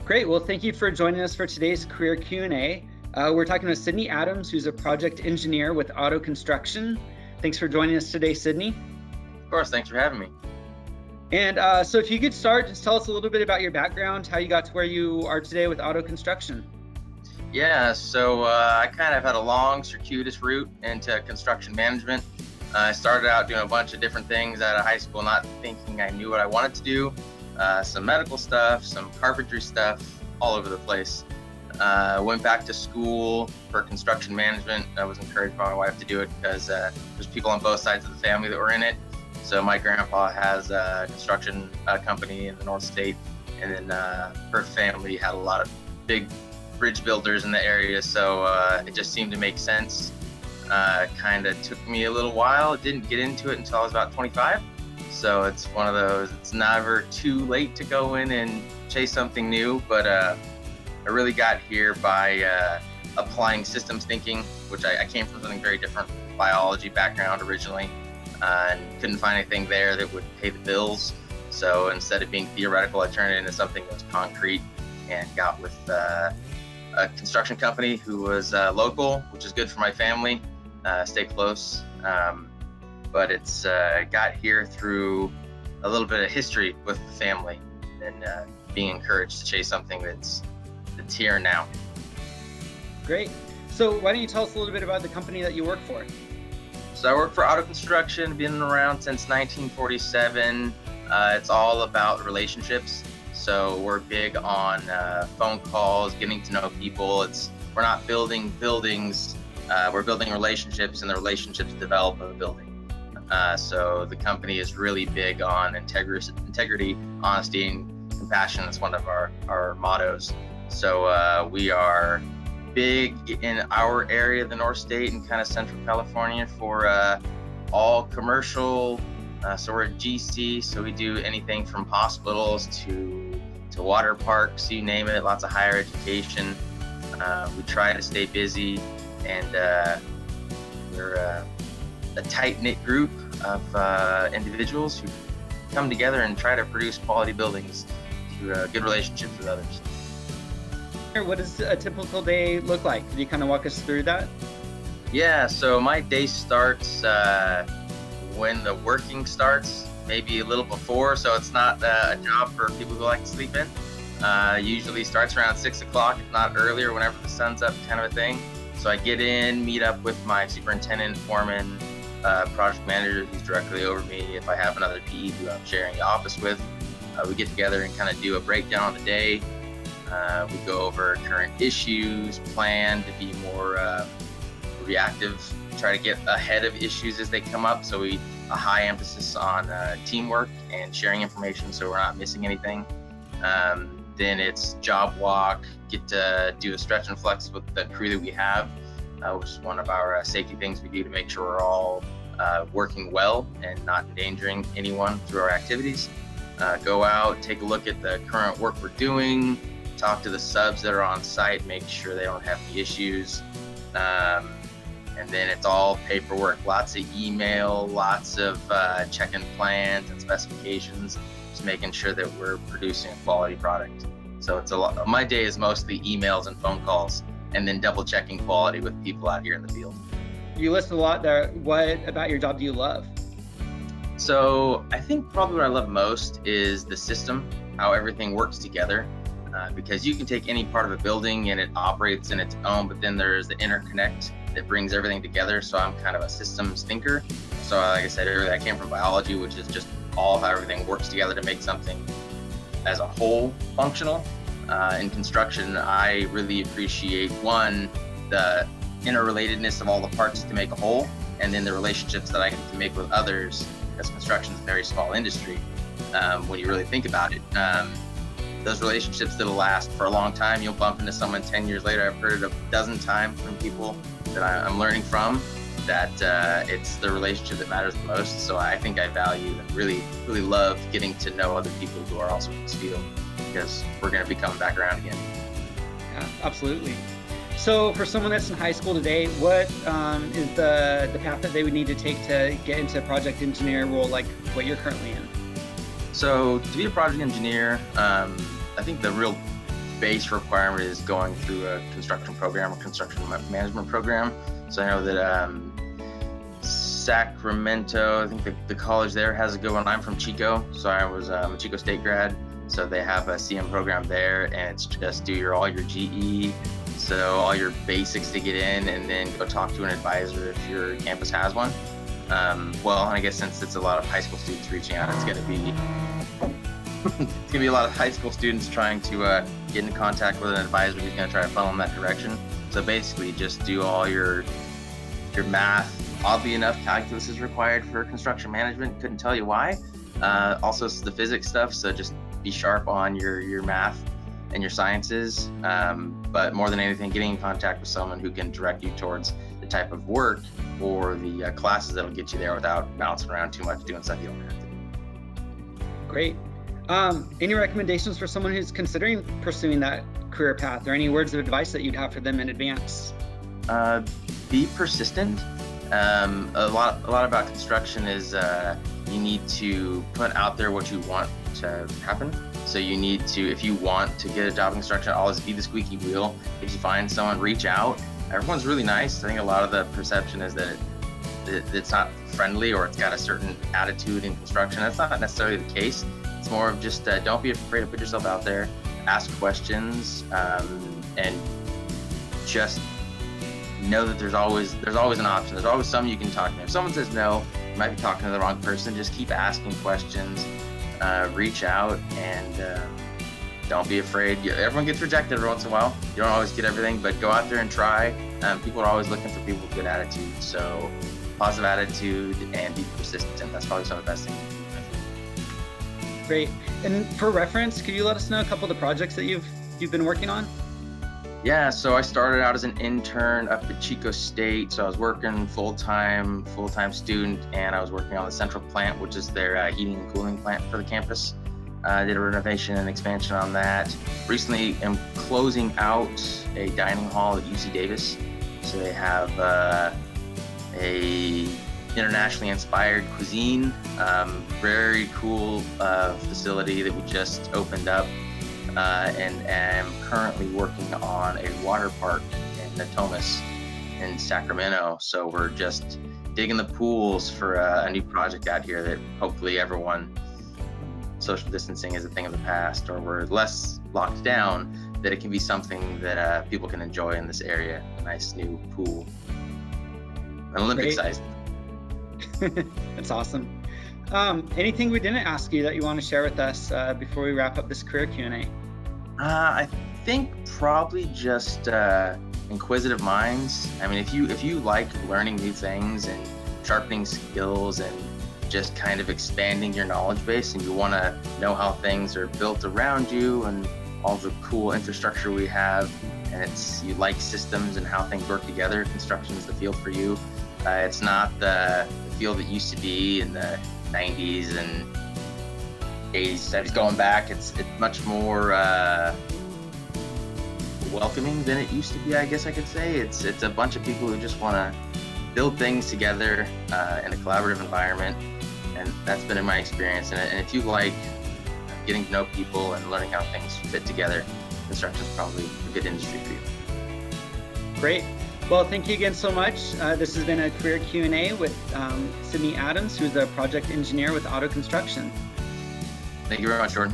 Great. Well, thank you for joining us for today's career Q&A. We're talking with Sydney Adams, who's a project engineer with Auto Construction. Thanks for joining us today, Sydney. Of course, thanks for having me. And so if you could start, just tell us a little bit about your background, how you got to where you are today with Auto Construction. Yeah, so I kind of had a long, circuitous route into construction management. I started out doing a bunch of different things out of high school, not thinking I knew what I wanted to do. Some medical stuff, some carpentry stuff, all over the place. Went back to school for construction management. I was encouraged by my wife to do it because there's people on both sides of the family that were in it. So my grandpa has a construction company in the North State, and then her family had a lot of big bridge builders in the area, so it just seemed to make sense. Kind of took me a little while. Didn't get into it until I was about 25. So it's one of those, it's never too late to go in and chase something new, but I really got here by applying systems thinking, which I came from something very different, biology background originally, and couldn't find anything there that would pay the bills. So instead of being theoretical, I turned it into something that was concrete and got with a construction company who was local, which is good for my family, stay close. But it's got here through a little bit of history with the family and being encouraged to chase something that's here now. Great. So why don't you tell us a little bit about the company that you work for? So I work for Auto Construction, been around since 1947. It's all about relationships. So we're big on phone calls, getting to know people. We're not building buildings, we're building relationships, and the relationships develop a building. So the company is really big on integrity, honesty, and compassion. That's one of our mottos. So we are big in our area, the North State and kind of Central California, for all commercial. So we're a GC, so we do anything from hospitals to water parks, you name it, lots of higher education. We try to stay busy, and we're a tight-knit group of individuals who come together and try to produce quality buildings through good relationships with others. What does a typical day look like? Can you kind of walk us through that? Yeah, so my day starts when the working starts, maybe a little before, so it's not a job for people who like to sleep in. Usually starts around 6 o'clock, if not earlier, whenever the sun's up, kind of a thing. So I get in, meet up with my superintendent, foreman, project manager who's directly over me. If I have another PE who I'm sharing the office with, we get together and kind of do a breakdown on the day. We go over current issues, plan to be more reactive, try to get ahead of issues as they come up. So a high emphasis on teamwork and sharing information so we're not missing anything. Then it's job walk, get to do a stretch and flex with the crew that we have, which is one of our safety things we do to make sure we're all working well and not endangering anyone through our activities. Go out, take a look at the current work we're doing, talk to the subs that are on site, make sure they don't have any issues. And then it's all paperwork, lots of email, lots of checking plans and specifications, just making sure that we're producing a quality product. So it's a lot. My day is mostly emails and phone calls, and then double checking quality with people out here in the field. You list a lot there. What about your job do you love? So I think probably what I love most is the system, how everything works together. Because you can take any part of a building and it operates in its own, but then there's the interconnect that brings everything together. So I'm kind of a systems thinker. So like I said earlier, I came from biology, which is just all how everything works together to make something as a whole functional. In construction, I really appreciate, one, the interrelatedness of all the parts to make a whole, and then the relationships that I get to make with others, because construction is a very small industry when you really think about it. Those relationships that'll last for a long time. You'll bump into someone 10 years later. I've heard it a dozen times from people that I'm learning from, that it's the relationship that matters the most. So I think I value and really, really love getting to know other people who are also in this field, because we're going to be coming back around again. Yeah, absolutely. So for someone that's in high school today, what is the path that they would need to take to get into a project engineer role like what you're currently in? So to be a project engineer, I think the real base requirement is going through a construction program or construction management program. So I know that Sacramento, I think the college there has a good one. I'm from Chico, so I was a Chico State grad. So they have a CM program there, and it's just do all your GE, so all your basics to get in, and then go talk to an advisor if your campus has one. Well, I guess since it's a lot of high school students reaching out, it's going to be a lot of high school students trying to get in contact with an advisor who's going to try to funnel in that direction. So basically, just do all your math. Oddly enough, calculus is required for construction management. Couldn't tell you why. Also, the physics stuff. So just be sharp on your math and your sciences. But more than anything, getting in contact with someone who can direct you towards the type of work or the classes that'll get you there without bouncing around too much doing stuff you don't have to. Great. Any recommendations for someone who's considering pursuing that career path, or any words of advice that you'd have for them in advance? Be persistent. A lot about construction is you need to put out there what you want to happen. So you need to, if you want to get a job in construction, always be the squeaky wheel. If you find someone, reach out. Everyone's really nice. I think a lot of the perception is that it's not friendly or it's got a certain attitude in construction. That's not necessarily the case. It's more of just don't be afraid to put yourself out there, ask questions, and just know that there's always an option. There's always someone you can talk to. If someone says no, you might be talking to the wrong person. Just keep asking questions, reach out, and don't be afraid. Everyone gets rejected every once in a while. You don't always get everything, but go out there and try. People are always looking for people with good attitude. So positive attitude and be persistent. That's probably some of the best things. Great. And for reference, could you let us know a couple of the projects that you've been working on? Yeah, so I started out as an intern up at Chico State. So I was working full-time student, and I was working on the central plant, which is their heating and cooling plant for the campus. Did a renovation and expansion on that. Recently, I'm closing out a dining hall at UC Davis. So they have a internationally inspired cuisine, very cool facility that we just opened up. And am currently working on a water park in Natomas in Sacramento. So we're just digging the pools for a new project out here that hopefully everyone, social distancing is a thing of the past, or we're less locked down, that it can be something that people can enjoy in this area. A nice new pool, an Olympic size. That's awesome. Anything we didn't ask you that you want to share with us before we wrap up this career Q&A? I think probably just inquisitive minds. I mean, if you like learning new things and sharpening skills and just kind of expanding your knowledge base, and you want to know how things are built around you and all the cool infrastructure we have, and you like systems and how things work together, construction is the field for you. It's not the field that used to be in the 90s and 80s, 70s, going back. It's much more welcoming than it used to be, I guess I could say. It's a bunch of people who just want to build things together in a collaborative environment, and that's been in my experience. And if you like getting to know people and learning how things fit together, construction is probably a good industry for you. Great. Well, thank you again so much. This has been a career Q&A with Sydney Adams, who's a project engineer with Auto Construction. Thank you very much, Jordan.